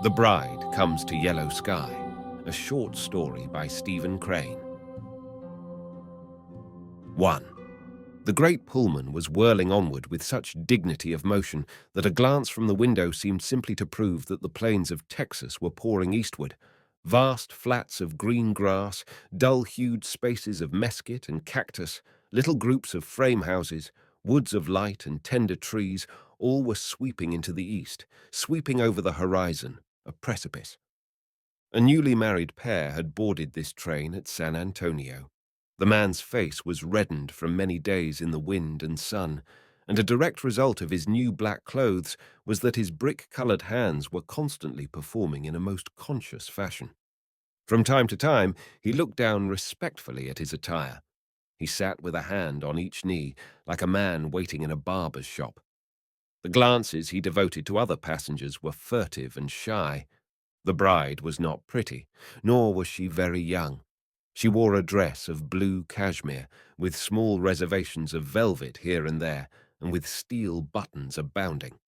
The Bride Comes to Yellow Sky, a short story by Stephen Crane. 1. The great Pullman was whirling onward with such dignity of motion that a glance from the window seemed simply to prove that the plains of Texas were pouring eastward. Vast flats of green grass, dull-hued spaces of mesquite and cactus, little groups of frame houses, woods of light and tender trees, all were sweeping into the east, sweeping over the horizon, a precipice. A newly married pair had boarded this train at San Antonio. The man's face was reddened from many days in the wind and sun, and a direct result of his new black clothes was that his brick-colored hands were constantly performing in a most conscious fashion. From time to time, he looked down respectfully at his attire. He sat with a hand on each knee, like a man waiting in a barber's shop. The glances he devoted to other passengers were furtive and shy. The bride was not pretty, nor was she very young. She wore a dress of blue cashmere, with small reservations of velvet here and there, and with steel buttons abounding.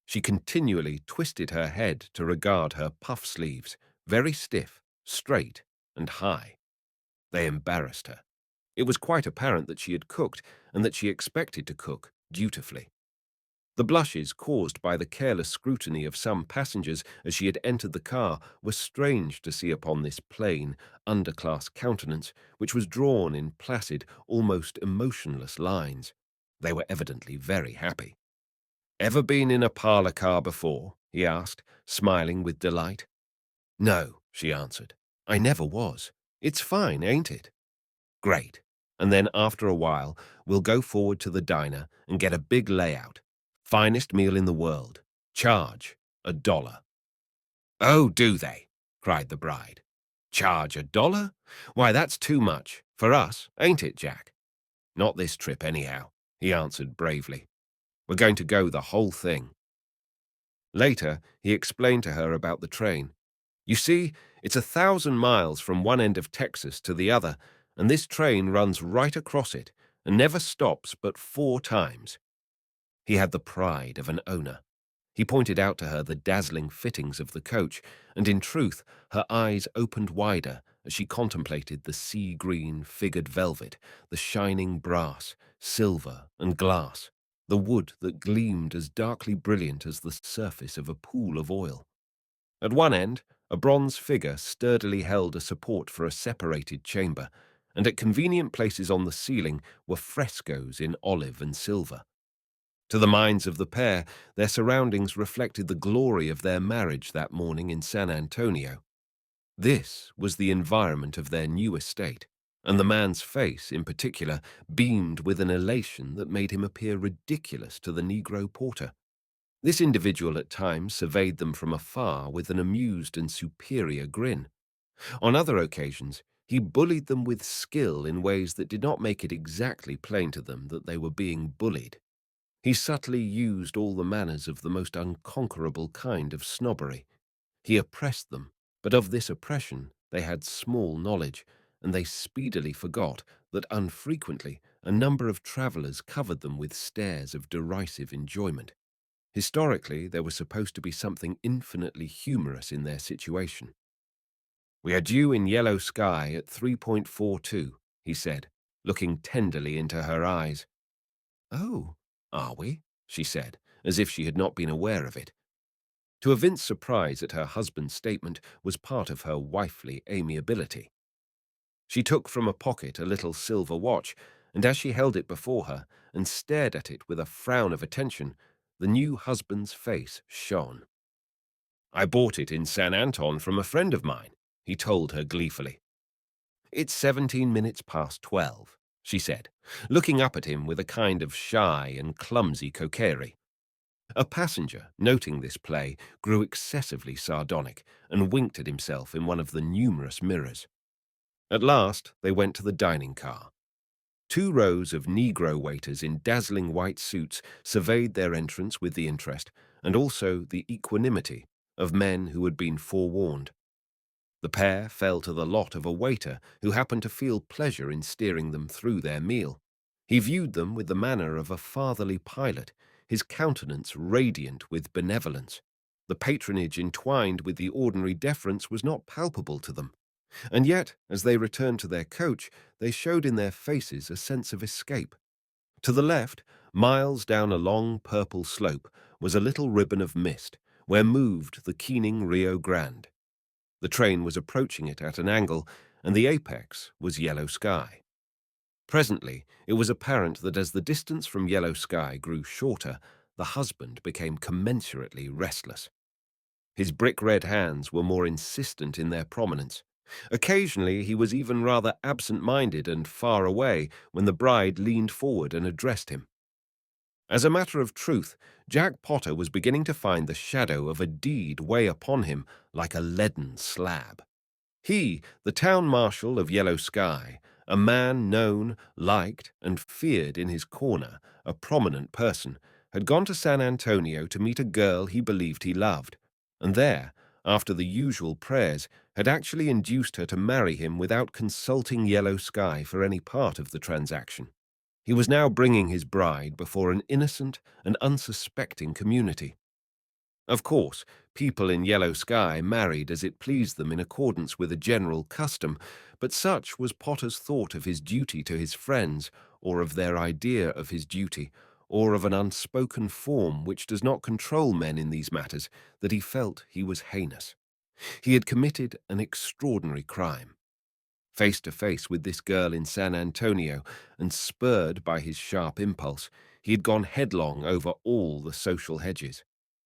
She continually twisted her head to regard her puff sleeves, very stiff, straight, and high. They embarrassed her. It was quite apparent that she had cooked, and that she expected to cook dutifully. The blushes caused by the careless scrutiny of some passengers as she had entered the car were strange to see upon this plain, underclass countenance, which was drawn in placid, almost emotionless lines. They were evidently very happy. "Ever been in a parlor car before?" he asked, smiling with delight. "No," she answered. "I never was. It's fine, ain't it?" "Great. And then after a while, we'll go forward to the diner and get a big layout. Finest meal in the world. Charge $1. "Oh, do they?" cried the bride. "Charge $1? Why, that's too much. For us, ain't it, Jack?" "Not this trip, anyhow," he answered bravely. "We're going to go the whole thing." Later, he explained to her about the train. "You see, it's 1,000 miles from one end of Texas to the other, and this train runs right across it and never stops but 4 times. He had the pride of an owner. He pointed out to her the dazzling fittings of the coach, and in truth, her eyes opened wider as she contemplated the sea-green figured velvet, the shining brass, silver, and glass, the wood that gleamed as darkly brilliant as the surface of a pool of oil. At one end, a bronze figure sturdily held a support for a separated chamber, and at convenient places on the ceiling were frescoes in olive and silver. To the minds of the pair, their surroundings reflected the glory of their marriage that morning in San Antonio. This was the environment of their new estate, and the man's face, in particular, beamed with an elation that made him appear ridiculous to the Negro porter. This individual at times surveyed them from afar with an amused and superior grin. On other occasions, he bullied them with skill in ways that did not make it exactly plain to them that they were being bullied. He subtly used all the manners of the most unconquerable kind of snobbery. He oppressed them, but of this oppression they had small knowledge, and they speedily forgot that unfrequently a number of travellers covered them with stares of derisive enjoyment. Historically, there was supposed to be something infinitely humorous in their situation. "We are due in Yellow Sky at 3.42, he said, looking tenderly into her eyes. "Oh, are we?" she said, as if she had not been aware of it. To evince surprise at her husband's statement was part of her wifely amiability. She took from a pocket a little silver watch, and as she held it before her and stared at it with a frown of attention, the new husband's face shone. "I bought it in San Anton from a friend of mine," he told her gleefully. "It's 17 minutes past 12, she said, looking up at him with a kind of shy and clumsy coquetry. A passenger, noting this play, grew excessively sardonic and winked at himself in one of the numerous mirrors. At last, they went to the dining car. 2 rows of Negro waiters in dazzling white suits surveyed their entrance with the interest, and also the equanimity, of men who had been forewarned. The pair fell to the lot of a waiter who happened to feel pleasure in steering them through their meal. He viewed them with the manner of a fatherly pilot, his countenance radiant with benevolence. The patronage entwined with the ordinary deference was not palpable to them. And yet, as they returned to their coach, they showed in their faces a sense of escape. To the left, miles down a long purple slope, was a little ribbon of mist, where moved the keening Rio Grande. The train was approaching it at an angle, and the apex was yellow sky. Presently, it was apparent that as the distance from yellow sky grew shorter, the husband became commensurately restless. His brick-red hands were more insistent in their prominence. Occasionally, he was even rather absent-minded and far away when the bride leaned forward and addressed him. As a matter of truth, Jack Potter was beginning to find the shadow of a deed weigh upon him like a leaden slab. He, the town marshal of Yellow Sky, a man known, liked, and feared in his corner, a prominent person, had gone to San Antonio to meet a girl he believed he loved, and there, after the usual prayers, had actually induced her to marry him without consulting Yellow Sky for any part of the transaction. He was now bringing his bride before an innocent and unsuspecting community. Of course, people in Yellow Sky married as it pleased them in accordance with a general custom, but such was Potter's thought of his duty to his friends, or of their idea of his duty, or of an unspoken form which does not control men in these matters, that he felt he was heinous. He had committed an extraordinary crime. Face to face with this girl in San Antonio, and spurred by his sharp impulse, he had gone headlong over all the social hedges.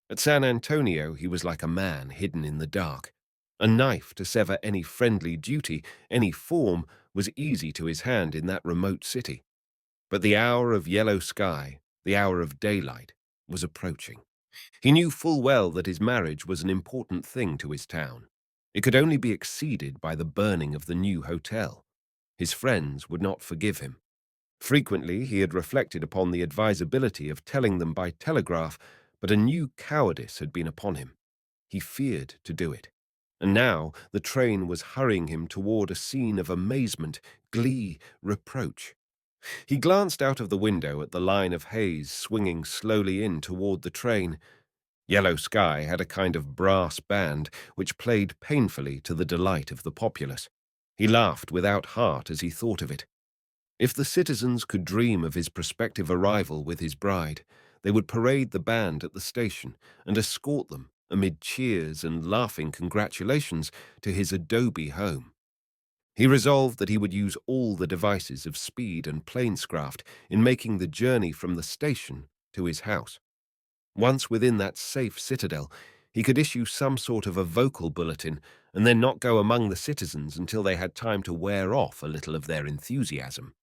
At San Antonio he was like a man hidden in the dark. A knife to sever any friendly duty, any form, was easy to his hand in that remote city. But the hour of yellow sky, the hour of daylight, was approaching. He knew full well that his marriage was an important thing to his town. It could only be exceeded by the burning of the new hotel. His friends would not forgive him. Frequently he had reflected upon the advisability of telling them by telegraph, but a new cowardice had been upon him. He feared to do it. And now the train was hurrying him toward a scene of amazement, glee, reproach. He glanced out of the window at the line of haze swinging slowly in toward the train. Yellow Sky had a kind of brass band which played painfully to the delight of the populace. He laughed without heart as he thought of it. If the citizens could dream of his prospective arrival with his bride, they would parade the band at the station and escort them, amid cheers and laughing congratulations, to his adobe home. He resolved that he would use all the devices of speed and planescraft in making the journey from the station to his house. Once within that safe citadel, he could issue some sort of a vocal bulletin and then not go among the citizens until they had time to wear off a little of their enthusiasm.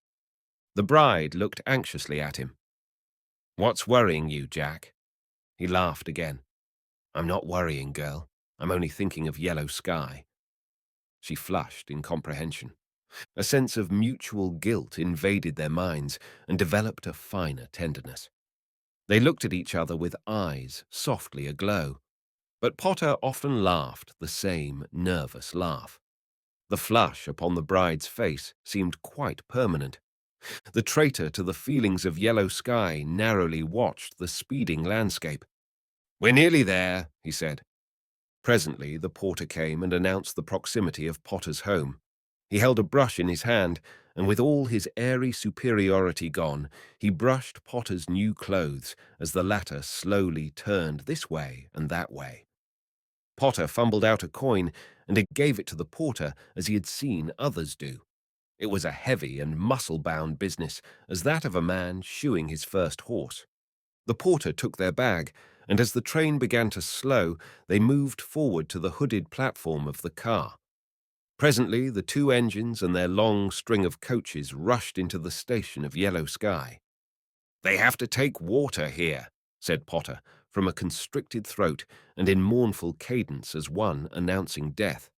The bride looked anxiously at him. "What's worrying you, Jack?" He laughed again. "I'm not worrying, girl. I'm only thinking of Yellow Sky." She flushed in comprehension. A sense of mutual guilt invaded their minds and developed a finer tenderness. They looked at each other with eyes softly aglow. But Potter often laughed the same nervous laugh. The flush upon the bride's face seemed quite permanent. The traitor to the feelings of Yellow Sky narrowly watched the speeding landscape. "We're nearly there," he said. Presently the porter came and announced the proximity of Potter's home. He held a brush in his hand, and with all his airy superiority gone, he brushed Potter's new clothes as the latter slowly turned this way and that way. Potter fumbled out a coin and gave it to the porter as he had seen others do. It was a heavy and muscle-bound business, as that of a man shoeing his first horse. The porter took their bag, and as the train began to slow, they moved forward to the hooded platform of the car. Presently, the two engines and their long string of coaches rushed into the station of Yellow Sky. "They have to take water here," said Potter, from a constricted throat and in mournful cadence as one announcing death.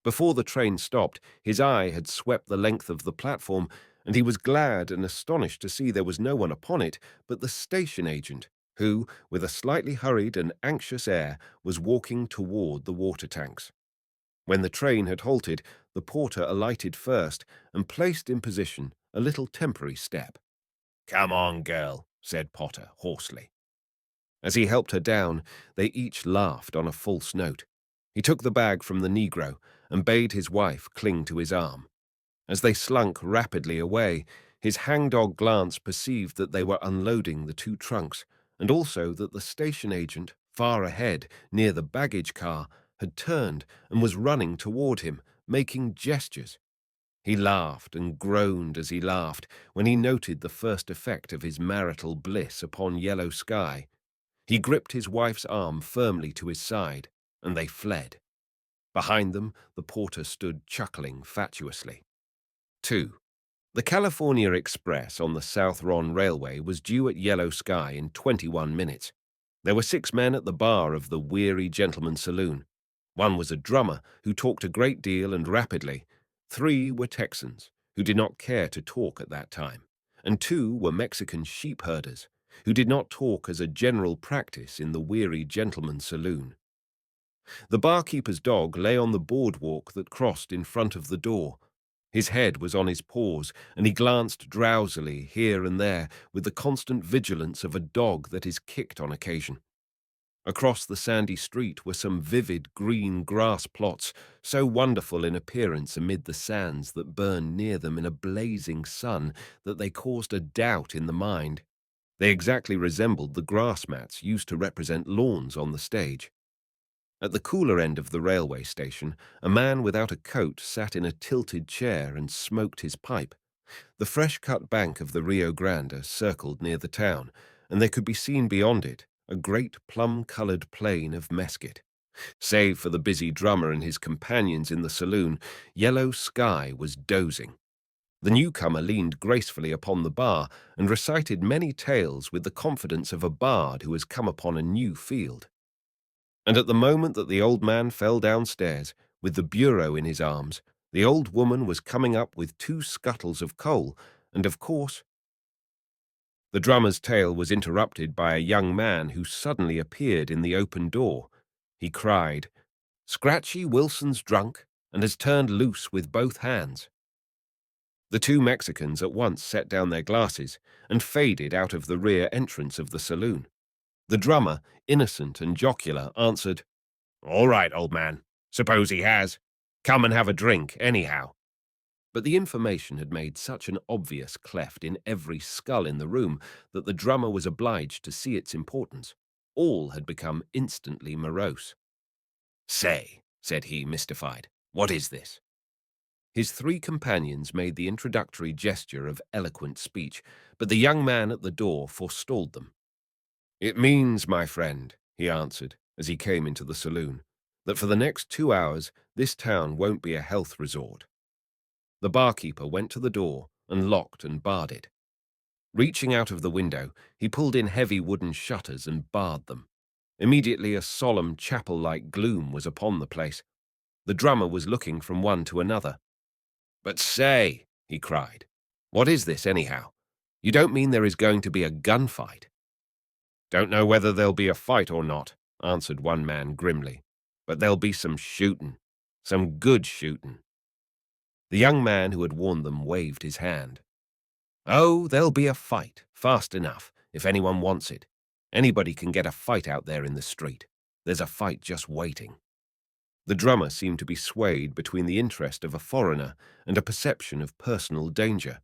Before the train stopped, his eye had swept the length of the platform, and he was glad and astonished to see there was no one upon it but the station agent, who, with a slightly hurried and anxious air, was walking toward the water tanks. When the train had halted, the porter alighted first and placed in position a little temporary step. "Come on, girl," said Potter hoarsely. As he helped her down, they each laughed on a false note. He took the bag from the Negro and bade his wife cling to his arm. As they slunk rapidly away, his hangdog glance perceived that they were unloading the two trunks, and also that the station agent, far ahead, near the baggage car, had turned and was running toward him, making gestures. He laughed and groaned as he laughed when he noted the first effect of his marital bliss upon yellow sky. He gripped his wife's arm firmly to his side, and they fled. Behind them, the porter stood chuckling fatuously. 2. The California Express on the South Ron Railway was due at Yellow Sky in 21 minutes. There were 6 men at the bar of the Weary Gentleman's Saloon. One was a drummer who talked a great deal and rapidly. 3 were Texans, who did not care to talk at that time. And 2 were Mexican sheep herders, who did not talk as a general practice in the Weary Gentleman's Saloon. The barkeeper's dog lay on the boardwalk that crossed in front of the door. His head was on his paws, and he glanced drowsily here and there with the constant vigilance of a dog that is kicked on occasion. Across the sandy street were some vivid green grass plots, so wonderful in appearance amid the sands that burned near them in a blazing sun that they caused a doubt in the mind. They exactly resembled the grass mats used to represent lawns on the stage. At the cooler end of the railway station, a man without a coat sat in a tilted chair and smoked his pipe. The fresh-cut bank of the Rio Grande circled near the town, and they could be seen beyond it, a great plum-colored plain of mesquite. Save for the busy drummer and his companions in the saloon, Yellow Sky was dozing. The newcomer leaned gracefully upon the bar and recited many tales with the confidence of a bard who has come upon a new field. And at the moment that the old man fell downstairs, with the bureau in his arms, the old woman was coming up with 2 scuttles of coal, and of course... The drummer's tale was interrupted by a young man who suddenly appeared in the open door. He cried, "Scratchy Wilson's drunk, and has turned loose with both hands." The 2 Mexicans at once set down their glasses and faded out of the rear entrance of the saloon. The drummer, innocent and jocular, answered, "All right, old man. Suppose he has. Come and have a drink, anyhow." But the information had made such an obvious cleft in every skull in the room that the drummer was obliged to see its importance. All had become instantly morose. "Say," said he, mystified, "what is this?" His 3 companions made the introductory gesture of eloquent speech, but the young man at the door forestalled them. "It means, my friend," he answered as he came into the saloon, "that for the next 2 hours this town won't be a health resort." The barkeeper went to the door and locked and barred it. Reaching out of the window, he pulled in heavy wooden shutters and barred them. Immediately a solemn chapel-like gloom was upon the place. The drummer was looking from one to another. "But say," he cried, "what is this anyhow? You don't mean there is going to be a gunfight?" "Don't know whether there'll be a fight or not," answered one man grimly, "but there'll be some shootin', some good shootin'." The young man who had warned them waved his hand. "Oh, there'll be a fight, fast enough, if anyone wants it. Anybody can get a fight out there in the street. There's a fight just waiting." The drummer seemed to be swayed between the interest of a foreigner and a perception of personal danger.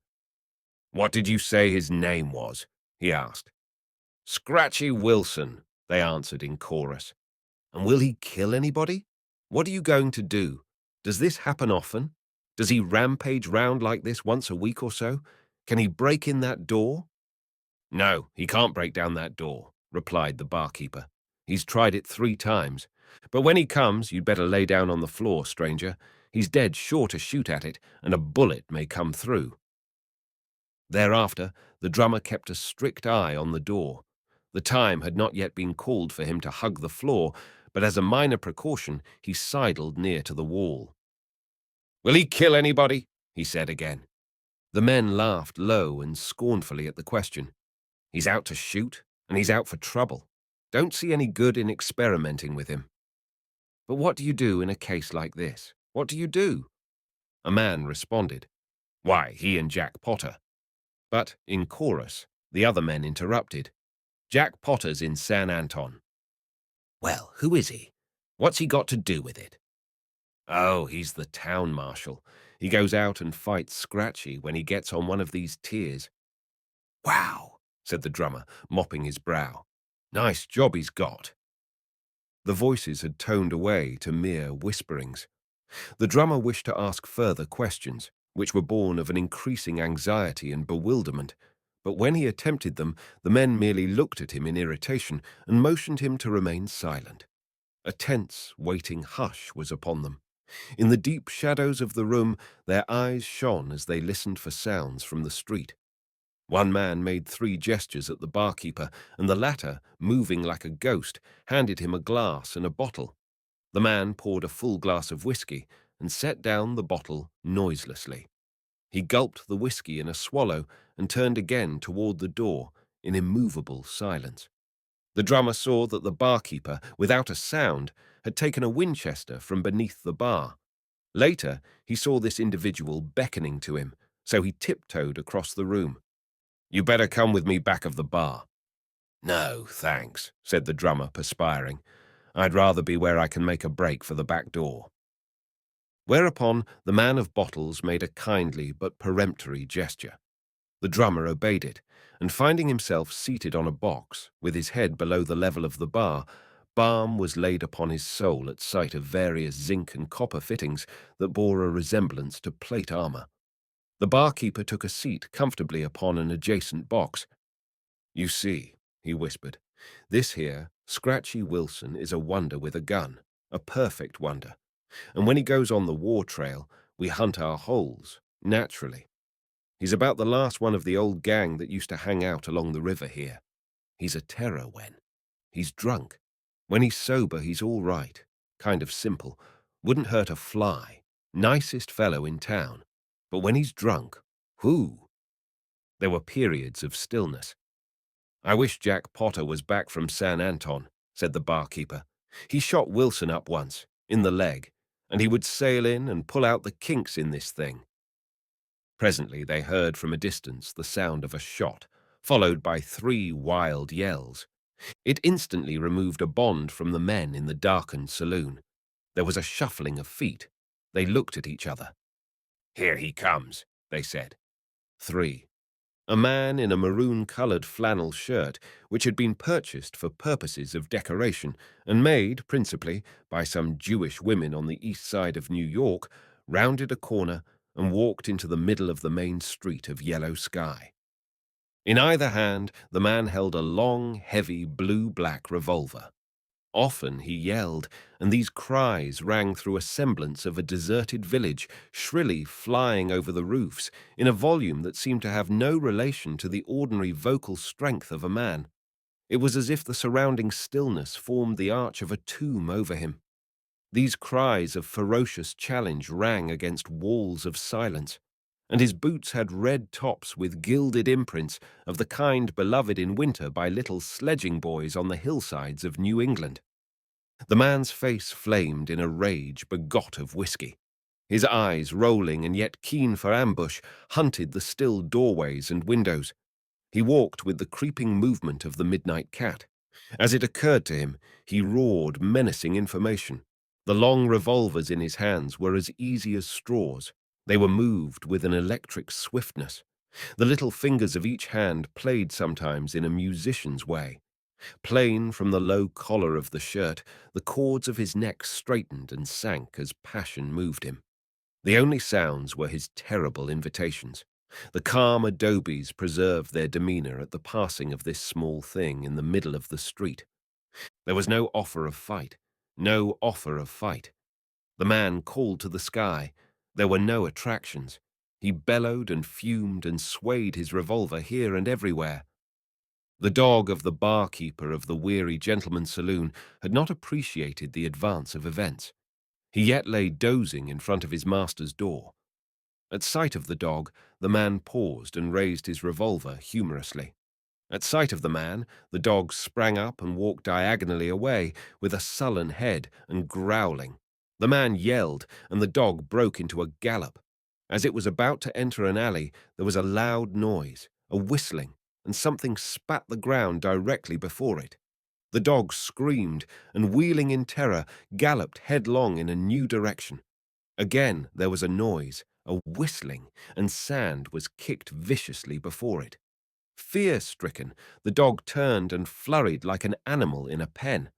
"What did you say his name was?" he asked. "Scratchy Wilson," they answered in chorus. "And will he kill anybody? What are you going to do? Does this happen often? Does he rampage round like this once a week or so? Can he break in that door?" "No, he can't break down that door," replied the barkeeper. "He's tried it 3 times. But when he comes, you'd better lay down on the floor, stranger. He's dead sure to shoot at it, and a bullet may come through." Thereafter, the drummer kept a strict eye on the door. The time had not yet been called for him to hug the floor, but as a minor precaution, he sidled near to the wall. "Will he kill anybody?" he said again. The men laughed low and scornfully at the question. "He's out to shoot, and he's out for trouble. Don't see any good in experimenting with him." "But what do you do in a case like this? What do you do?" A man responded, "Why, he and Jack Potter." But, in chorus, the other men interrupted. Jack Potter's in San Anton. Well, who is he? What's he got to do with it? Oh, he's the town marshal. He goes out and fights Scratchy when he gets on one of these tiers. Wow, said the drummer, mopping his brow. Nice job he's got. The voices had toned away to mere whisperings. The drummer wished to ask further questions, which were born of an increasing anxiety and bewilderment, but when he attempted them, the men merely looked at him in irritation and motioned him to remain silent. A tense, waiting hush was upon them. In the deep shadows of the room, their eyes shone as they listened for sounds from the street. One man made 3 gestures at the barkeeper, and the latter, moving like a ghost, handed him a glass and a bottle. The man poured a full glass of whiskey and set down the bottle noiselessly. He gulped the whiskey in a swallow and turned again toward the door in immovable silence. The drummer saw that the barkeeper, without a sound, had taken a Winchester from beneath the bar. Later, he saw this individual beckoning to him, so he tiptoed across the room. "You better come with me back of the bar." "No, thanks," said the drummer, perspiring. "I'd rather be where I can make a break for the back door." Whereupon the man of bottles made a kindly but peremptory gesture. The drummer obeyed it, and finding himself seated on a box, with his head below the level of the bar, balm was laid upon his soul at sight of various zinc and copper fittings that bore a resemblance to plate armor. The barkeeper took a seat comfortably upon an adjacent box. "You see," he whispered, "this here, Scratchy Wilson, is a wonder with a gun, a perfect wonder. And when he goes on the war trail, we hunt our holes, naturally. He's about the last one of the old gang that used to hang out along the river here. He's a terror when. He's drunk. When he's sober, he's all right. Kind of simple. Wouldn't hurt a fly. Nicest fellow in town. But when he's drunk, whoo!" There were periods of stillness. "I wish Jack Potter was back from San Anton," said the barkeeper. "He shot Wilson up once, in the leg, and he would sail in and pull out the kinks in this thing." Presently they heard from a distance the sound of a shot, followed by 3 wild yells. It instantly removed a bond from the men in the darkened saloon. There was a shuffling of feet. They looked at each other. "Here he comes," they said. 3. A man in a maroon-colored flannel shirt, which had been purchased for purposes of decoration and made, principally, by some Jewish women on the east side of New York, rounded a corner and walked into the middle of the main street of yellow sky. In either hand, the man held a long, heavy, blue-black revolver. Often he yelled, and these cries rang through a semblance of a deserted village, shrilly flying over the roofs, in a volume that seemed to have no relation to the ordinary vocal strength of a man. It was as if the surrounding stillness formed the arch of a tomb over him. These cries of ferocious challenge rang against walls of silence, and his boots had red tops with gilded imprints of the kind beloved in winter by little sledging boys on the hillsides of New England. The man's face flamed in a rage begot of whiskey. His eyes, rolling and yet keen for ambush, hunted the still doorways and windows. He walked with the creeping movement of the midnight cat. As it occurred to him, he roared menacing information. The long revolvers in his hands were as easy as straws. They were moved with an electric swiftness. The little fingers of each hand played sometimes in a musician's way. Plain from the low collar of the shirt, the cords of his neck straightened and sank as passion moved him. The only sounds were his terrible invitations. The calm adobes preserved their demeanor at the passing of this small thing in the middle of the street. There was no offer of fight, no offer of fight. The man called to the sky. There were no attractions. He bellowed and fumed and swayed his revolver here and everywhere. The dog of the barkeeper of the Weary Gentleman's Saloon had not appreciated the advance of events. He yet lay dozing in front of his master's door. At sight of the dog, the man paused and raised his revolver humorously. At sight of the man, the dog sprang up and walked diagonally away, with a sullen head and growling. The man yelled, and the dog broke into a gallop. As it was about to enter an alley, there was a loud noise, a whistling, and something spat the ground directly before it. The dog screamed and, wheeling in terror, galloped headlong in a new direction. Again there was a noise, a whistling, and sand was kicked viciously before it. Fear-stricken, the dog turned and flurried like an animal in a pen.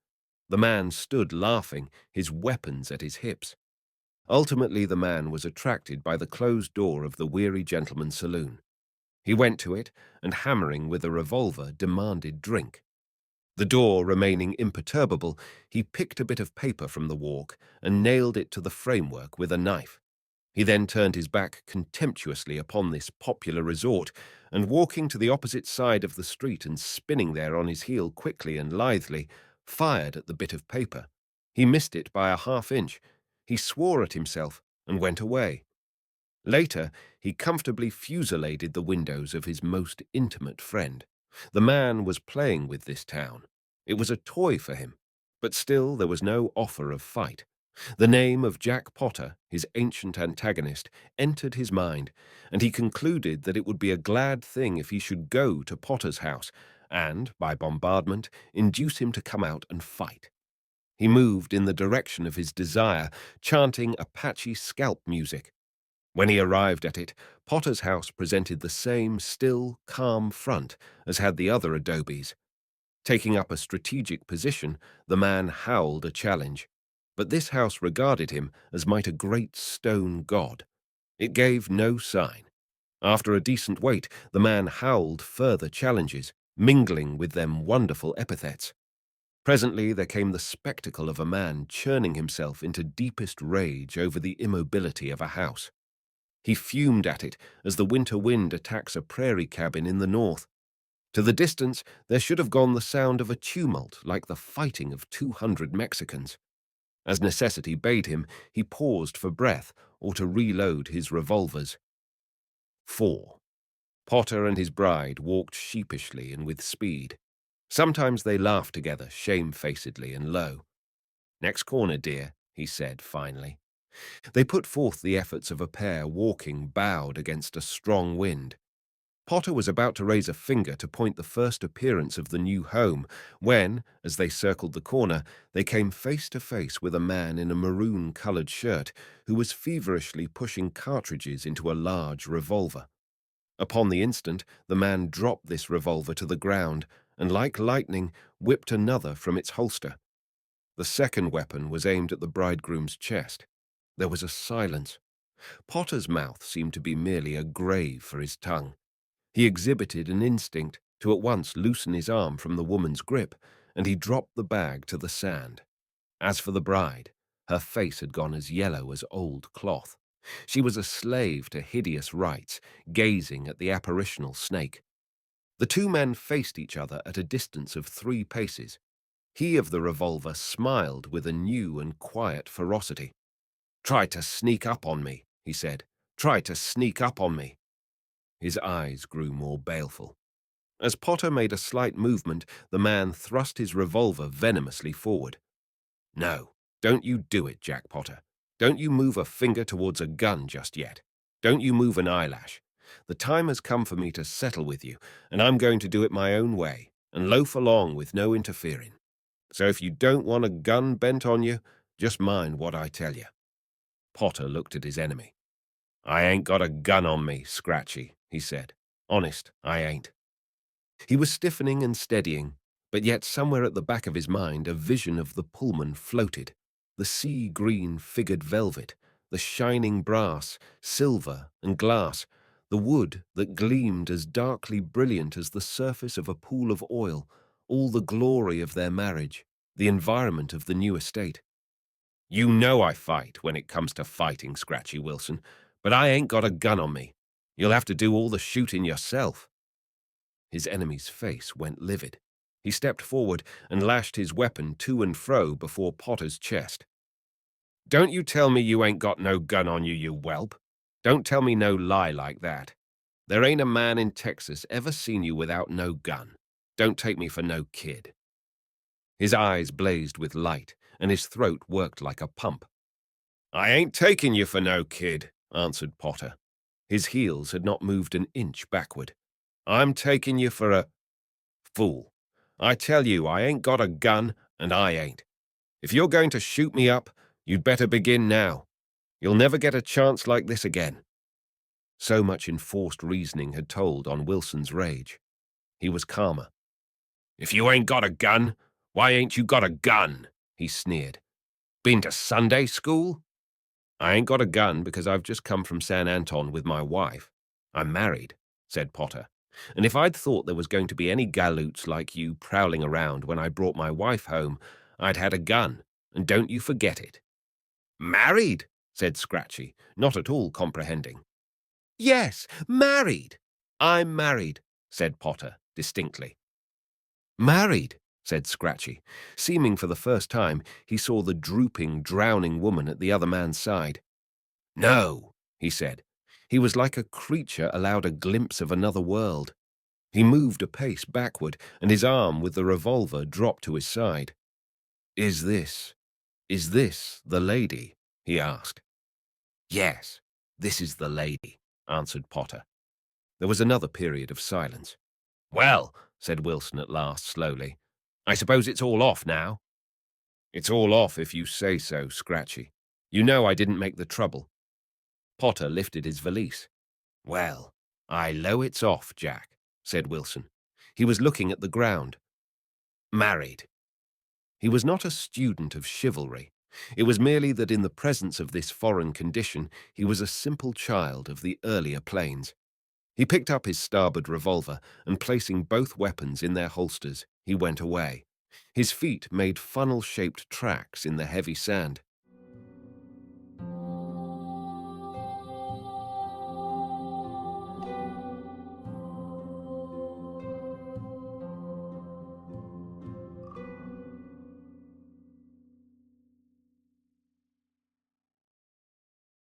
The man stood laughing, his weapons at his hips. Ultimately, the man was attracted by the closed door of the weary gentleman's saloon. He went to it and, hammering with a revolver, demanded drink. The door remaining imperturbable, he picked a bit of paper from the walk and nailed it to the framework with a knife. He then turned his back contemptuously upon this popular resort, and walking to the opposite side of the street and spinning there on his heel quickly and lithely, fired at the bit of paper. He missed it by a half-inch. He swore at himself and went away. Later, he comfortably fusilladed the windows of his most intimate friend. The man was playing with this town. It was a toy for him, but still there was no offer of fight. The name of Jack Potter, his ancient antagonist, entered his mind, and he concluded that it would be a glad thing if he should go to Potter's house and, by bombardment, induce him to come out and fight. He moved in the direction of his desire, chanting Apache scalp music. When he arrived at it, Potter's house presented the same still, calm front as had the other adobes. Taking up a strategic position, the man howled a challenge. But this house regarded him as might a great stone god. It gave no sign. After a decent wait, the man howled further challenges, mingling with them wonderful epithets. Presently there came the spectacle of a man churning himself into deepest rage over the immobility of a house. He fumed at it as the winter wind attacks a prairie cabin in the north. To the distance there should have gone the sound of a tumult like the fighting of 200 Mexicans. As necessity bade him, he paused for breath or to reload his revolvers. 4. Potter and his bride walked sheepishly and with speed. Sometimes they laughed together, shamefacedly and low. "Next corner, dear," he said finally. They put forth the efforts of a pair walking bowed against a strong wind. Potter was about to raise a finger to point the first appearance of the new home when, as they circled the corner, they came face to face with a man in a maroon-colored shirt who was feverishly pushing cartridges into a large revolver. Upon the instant, the man dropped this revolver to the ground and, like lightning, whipped another from its holster. The second weapon was aimed at the bridegroom's chest. There was a silence. Potter's mouth seemed to be merely a grave for his tongue. He exhibited an instinct to at once loosen his arm from the woman's grip, and he dropped the bag to the sand. As for the bride, her face had gone as yellow as old cloth. She was a slave to hideous rites, gazing at the apparitional snake. The two men faced each other at a distance of 3 paces. He of the revolver smiled with a new and quiet ferocity. "Try to sneak up on me," he said. "Try to sneak up on me." His eyes grew more baleful. As Potter made a slight movement, the man thrust his revolver venomously forward. "No, don't you do it, Jack Potter. Don't you move a finger towards a gun just yet. Don't you move an eyelash. The time has come for me to settle with you, and I'm going to do it my own way, and loaf along with no interfering. So if you don't want a gun bent on you, just mind what I tell you." Potter looked at his enemy. "I ain't got a gun on me, Scratchy," he said. "Honest, I ain't." He was stiffening and steadying, but yet somewhere at the back of his mind a vision of the Pullman floated. The sea-green figured velvet, the shining brass, silver and glass, the wood that gleamed as darkly brilliant as the surface of a pool of oil, all the glory of their marriage, the environment of the new estate. "You know I fight when it comes to fighting, Scratchy Wilson, but I ain't got a gun on me. You'll have to do all the shooting yourself." His enemy's face went livid. He stepped forward and lashed his weapon to and fro before Potter's chest. "Don't you tell me you ain't got no gun on you, you whelp. Don't tell me no lie like that. There ain't a man in Texas ever seen you without no gun. Don't take me for no kid." His eyes blazed with light, and his throat worked like a pump. "I ain't taking you for no kid," answered Potter. His heels had not moved an inch backward. I'm taking you for a fool. I tell you, I ain't got a gun, and I ain't. If you're going to shoot me up, you'd better begin now. You'll never get a chance like this again." So much enforced reasoning had told on Wilson's rage. He was calmer. "If you ain't got a gun, why ain't you got a gun?" he sneered. "Been to Sunday school?" "I ain't got a gun because I've just come from San Anton with my wife. I'm married," said Potter. "And if I'd thought there was going to be any galoots like you prowling around when I brought my wife home, I'd had a gun, and don't you forget it." "Married?" said Scratchy, not at all comprehending. "Yes, married." "I'm married," said Potter, distinctly. "Married," said Scratchy. Seeming for the first time, he saw the drooping, drowning woman at the other man's side. "No," he said. He was like a creature allowed a glimpse of another world. He moved a pace backward, and his arm with the revolver dropped to his side. Is this the lady?" he asked. "Yes, this is the lady," answered Potter. There was another period of silence. "Well," said Wilson at last, slowly, "I suppose it's all off now?" "It's all off if you say so, Scratchy. You know I didn't make the trouble." Potter lifted his valise. "Well, I low it's off, Jack," said Wilson. He was looking at the ground. "Married." He was not a student of chivalry. It was merely that in the presence of this foreign condition he was a simple child of the earlier plains. He picked up his starboard revolver, and placing both weapons in their holsters, he went away. His feet made funnel-shaped tracks in the heavy sand.